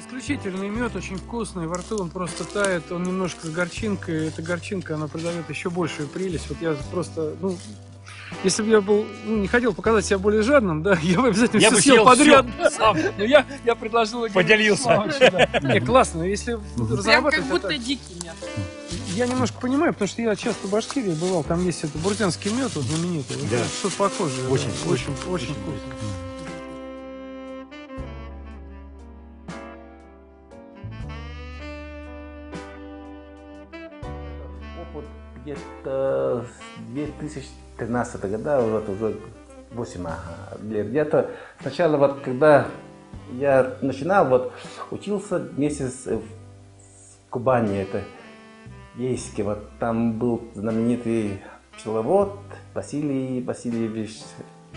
Исключительный мед, очень вкусный, во рту он просто тает, он немножко с горчинкой, эта горчинка, она придает еще большую прелесть. Вот я просто, ну, если бы я был, ну, не хотел показать себя более жадным, да, я бы обязательно Я все бы съел съел подряд. всё сам. Но я предложил Игорю Поделился. Вячеславовичу, да. Не, классно, если Прям разрабатывать как будто это. дикий мед. Я немножко понимаю, потому что я часто в Башкирии бывал, там есть это буртянский мед, вот знаменитый, вот Да. что-то похожее. Очень, да. Очень вкусно. Опыт где-то 2013 года, вот уже 8 лет. Где-то сначала, вот когда я начинал, вот учился месяц в Кубани, это Ейске, вот там был знаменитый пчеловод Василий Васильевич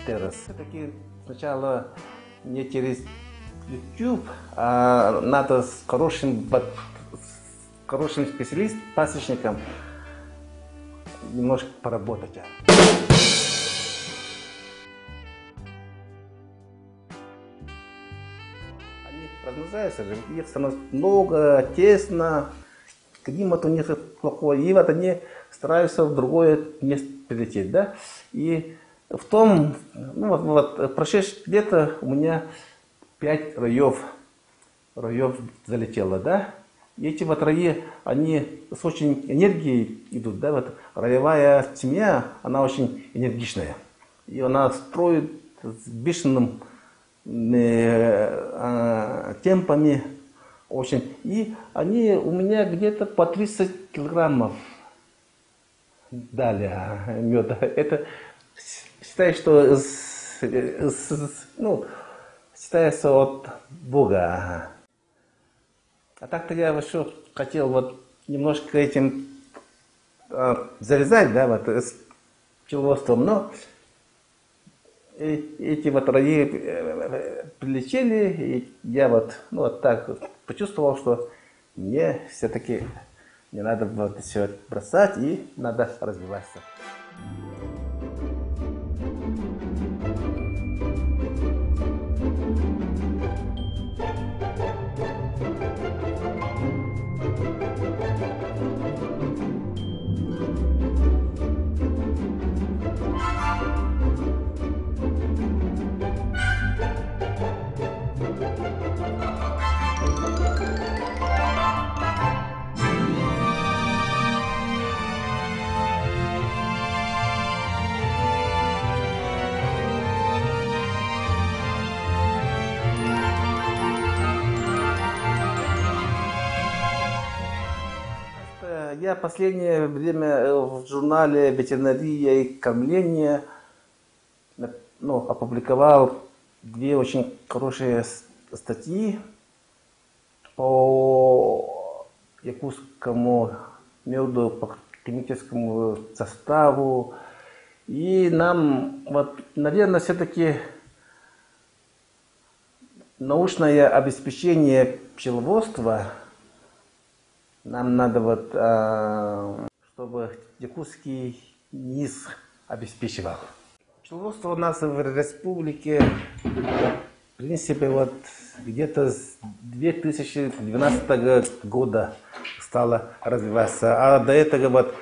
Террас. Все-таки сначала не через YouTube, а надо с хорошим специалистом, пасечником немножко поработать. Они размножаются, их становится много, тесно, климат у них плохой, и вот они стараются в другое место прилететь, да. И в том, ну вот прошедшее лето у меня 5 раев залетело, да. И эти вот раи, они с очень энергией идут, да, вот роевая семья, она очень энергичная. И она строит с бешеным темпами очень. И они у меня где-то по 30 килограммов дали меда. Это считаю, что ну, считается от Бога. А так-то я еще хотел вот немножко этим завязать, да, вот с пчеловодством, но эти вот раи прилетели, и я вот, ну, вот так вот почувствовал, что мне все-таки не надо вот все бросать и надо развиваться. Я последнее время в журнале «Ветеринария и кормление» опубликовал 2 очень хорошие статьи по якутскому меду, по химическому составу. И нам, вот, наверное, все-таки научное обеспечение пчеловодства нам надо вот, чтобы якутский низ обеспечивал. Пчеловодство у нас в республике, в принципе, вот где-то с 2012 года стало развиваться. А до этого вот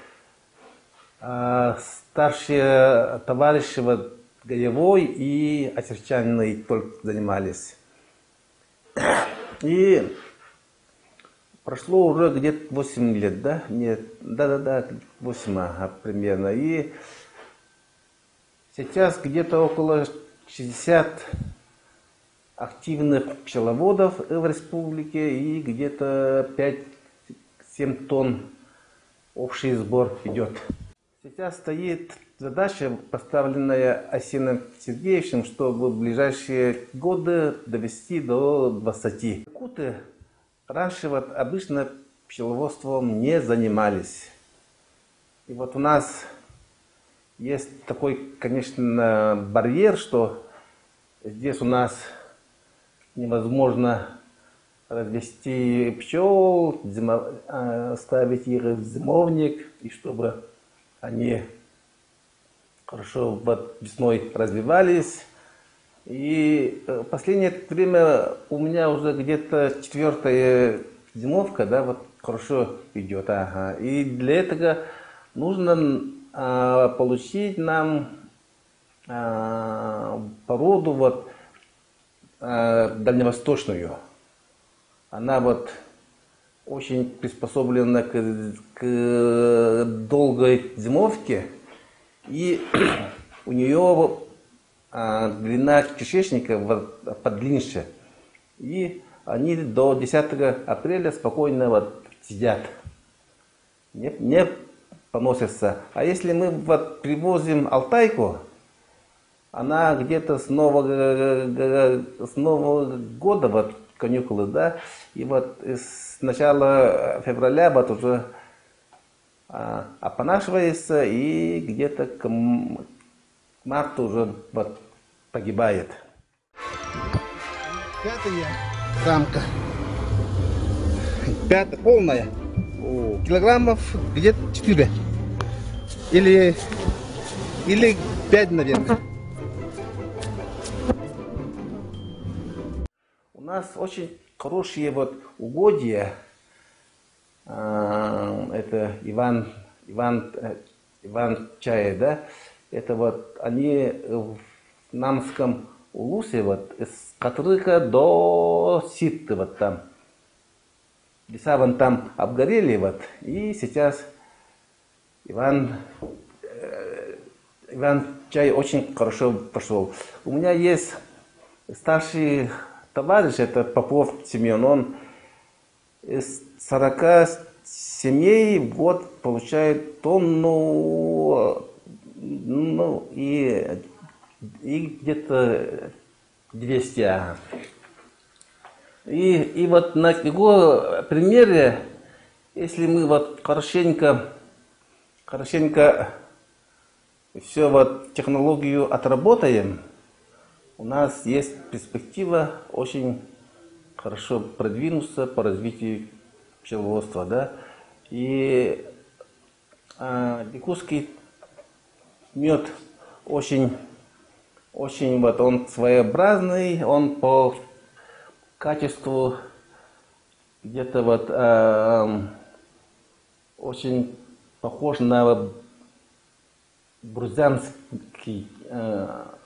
старшие товарищи вот, Гаевой и Очерчаниной только занимались. И прошло уже где-то 8 лет, да? Нет, да, 8 примерно. И сейчас где-то около 60 активных пчеловодов в республике и где-то 5-7 тонн общий сбор идет. Сейчас стоит задача, поставленная Асеном Сергеевичем, чтобы в ближайшие годы довести до 20. Якуты раньше вот обычно пчеловодством не занимались. И вот у нас есть такой, конечно, барьер, что здесь у нас невозможно развести пчел, ставить их в зимовник, и чтобы они хорошо вот весной развивались, И последнее время у меня уже где-то 4-я зимовка, да, вот хорошо идет. Ага. И для этого нужно получить нам породу вот дальневосточную. Она вот очень приспособлена к долгой зимовке, и у нее длина кишечника подлиннее. И они до 10 апреля спокойно вот сидят, не поносятся. А если мы вот привозим алтайку, она где-то с Нового года, вот каникулы, да, и вот с начала февраля вот уже опонашивается и где-то к марту уже вот погибает. 5-я рамка. 5-я полная. Килограммов где-то 4. Или 5, наверное. У нас очень хорошие вот угодья. Это Иван Чая, да? Это вот они в Намском улусе, вот с Катрыка до Ситты, вот там. Леса вон там обгорели, вот, и сейчас Иван Чай очень хорошо пошел. У меня есть старший товарищ, это Попов Семен, он из 40 семей в год получает тонну, ну, и где-то 200. И вот на его примере, если мы вот хорошенько все вот технологию отработаем, у нас есть перспектива очень хорошо продвинуться по развитию пчеловодства, да. И якутский мед очень вот он своеобразный, он по качеству где-то вот очень похож на брузянский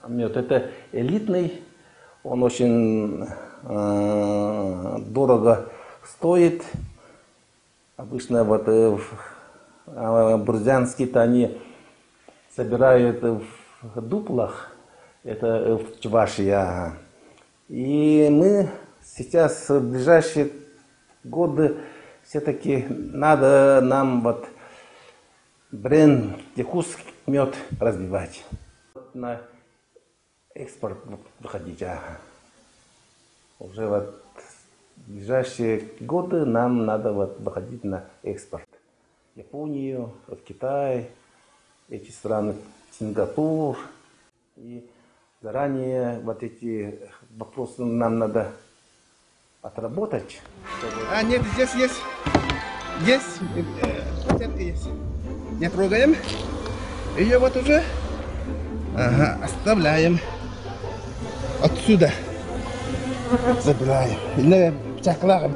мед. Это элитный, он очень дорого стоит. Обычно вот брузянские-то они собирают в дуплах, это в Чувашии. И мы сейчас в ближайшие годы все-таки надо нам вот бренд якутский мед развивать, на экспорт выходить. Уже вот в ближайшие годы нам надо вот выходить на экспорт. Японию, в Китай, эти страны, Сингапур. И заранее вот эти вопросы нам надо отработать. Нет, здесь есть. Есть. Есть. Не трогаем. Ее вот уже оставляем. Отсюда. Забираем. Не чаклагом.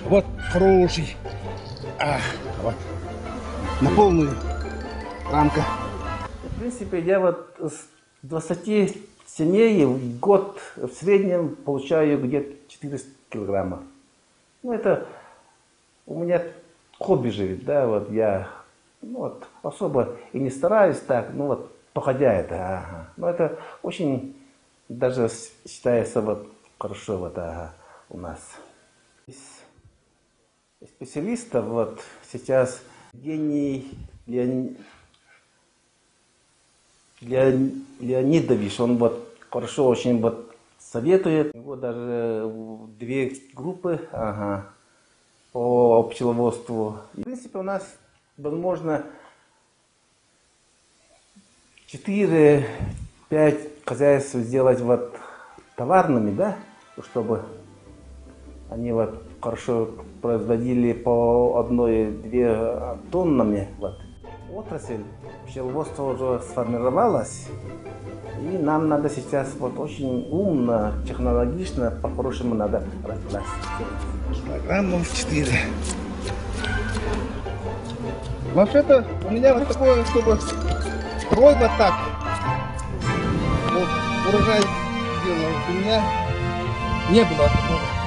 Вот хороший. Вот. На полную рамка. В принципе, я вот с 20 семей в год в среднем получаю где-то 400 килограммов. Ну, это у меня хобби живет, да, вот я вот, особо и не стараюсь так, ну вот, походя это, Но это очень даже считается вот хорошо вот, у нас. Из специалистов вот сейчас Евгений Леонидович, он вот хорошо очень вот советует. У него даже 2 группы по пчеловодству. В принципе, у нас возможно 4-5 хозяйств сделать вот товарными, да, чтобы они вот хорошо производили по 1-2 тоннами. Вот. отрасль пчеловодства уже сформировалась, и нам надо сейчас вот очень умно, технологично, по-хорошему надо раскласть. Килограммов 4. Вообще-то у меня вот такое, чтобы просьба так. Вот урожай сделал, у меня не было такого.